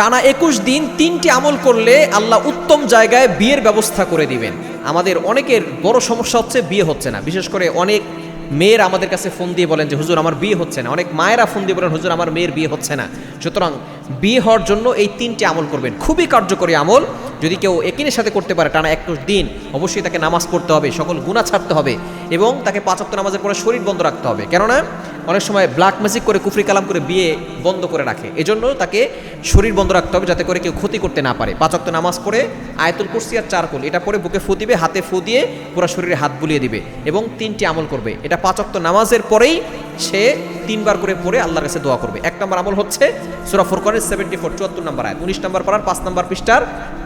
টানা 21 দিন 3টি আমল করলে আল্লাহ উত্তম জায়গায় বিয়ের ব্যবস্থা করে দিবেন। আমাদের অনেকের বড় সমস্যা হচ্ছে বিয়ে হচ্ছে না। বিশেষ করে অনেক মেয়েরা আমাদের কাছে ফোন দিয়ে বলেন যে হুজুর আমার বিয়ে হচ্ছে না। অনেক মায়েরা ফোন দিয়ে বলেন হুজুর আমার মেয়ের বিয়ে হচ্ছে না। সুতরাং বিয়ে হওয়ার জন্য এই 3টি আমল করবেন, খুবই কার্যকরী আমল। যদি কেউ একিনের সাথে করতে পারে টানা 21 দিন, অবশ্যই তাকে নামাজ পড়তে হবে, সকল গুনাহ ছাড়তে হবে এবং তাকে 5 ওয়াক্ত নামাজের পরে শরীর বন্ধ রাখতে হবে। কেননা অনেক সময় ব্ল্যাক ম্যাজিক করে কুফরি কালাম করে বিয়ে বন্ধ করে রাখে। এজন্য তাকে শরীর বন্ধ রাখতে হবে যাতে করে কেউ ক্ষতি করতে না পারে। 5 ওয়াক্ত নামাজ পড়ে আয়াতুল কুরসি আর চারকুল এটা পরে বুকে ফু দিবে, হাতে ফু দিয়ে পুরো শরীরে হাত বুলিয়ে দিবে এবং 3টি আমল করবে। এটা 5 ওয়াক্ত নামাজের পরেই সে 3 বার করে পড়ে আল্লাহর কাছে দোয়া করবে। 1 নম্বর আমল হচ্ছে সূরা ফুরকানের 74 74 নম্বর আয়াত, 19 নম্বর পারার 5 নম্বর পৃষ্ঠার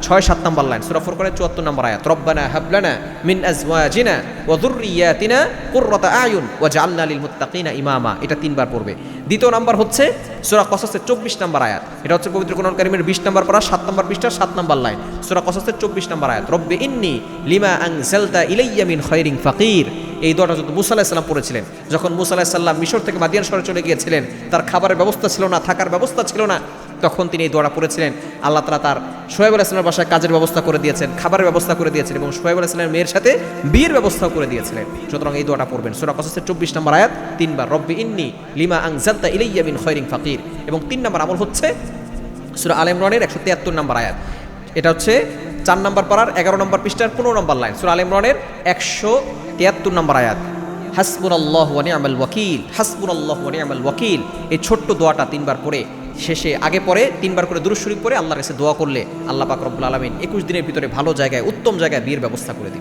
6 7 নম্বর লাইন, সূরা ফুরকানের 74 নম্বর আয়াত, রব্বানা হাবলানা মিন আজওয়াজিনা ওয়া যুররিয়াতিনা কুররাতা আয়ুন ওয়াজআলনা লিল মুত্তাকিনা ইমামা। এটা 3 বার পড়বে। দ্বিতীয় নাম্বার হচ্ছে সূরা কসসের 24 নম্বর আয়াত, এটা হচ্ছে পবিত্র কোরআন কারীমের 20 নম্বর পারা 7 নম্বর পৃষ্ঠার 7 নম্বর লাইন, সূরা কসসের 24 নম্বর আয়াত, রব্বি ইন্নী লিমা আনজালতা ইলাইয়া মিন খায়রিন ফাকির। এই দোয়াটা যখন মুসা আলাইহিস সালাম পড়েছিলেন, যখন মুসা আলাইহিস সালাম মিশর থেকে মাদিয়ান শহরে চলে গিয়েছিলেন, তার খাবারের ব্যবস্থা ছিল না, থাকার ব্যবস্থা ছিল না, তখন তিনি এই দোয়াটা পড়েছিলেন। আল্লাহ তাআলা তার শুআয়ব আলাইহিস সালামের বাসায় কাজের ব্যবস্থা করে দিয়েছেন, খাবারের ব্যবস্থা করে দিয়েছেন এবং শুআয়ব আলাইহিস সালামের মেয়ের সাথে বিয়ের ব্যবস্থাও করে দিয়েছিলেন। সুতরাং এই দোয়াটা পড়বেন। সূরা কসসের 24 নম্বর আয়াত 3 বার, রব্বি ইন্নী লিমা আনজালতা ইলাইয়া মিন খায়রিন ফাকির। এবং 3 নম্বর আমল হচ্ছে সূরা আলে ইমরানের 173 নম্বর আয়াত, এটা হচ্ছে 4 নম্বর পারার 11 নম্বর পৃষ্ঠার 15 নম্বর লাইন, সূরা আলে ইমরানের 173 নম্বর আয়াত, হাসবুনাল্লাহু ওয়া নি'মাল ওয়াকিল, হাসবুনাল্লাহু ওয়া নি'মাল ওয়াকিল। এই ছোট্ট দোয়াটা 3 বার পড়ে শেষে আগে পরে 3 বার করে দুরূদ শরীফ পড়ে আল্লাহর কাছে দোয়া করলে আল্লাহ পাক রব্বুল আলামিন 21 দিনের ভিতরে ভালো জায়গায় উত্তম জায়গায় বিয়ের ব্যবস্থা করে দিবেন।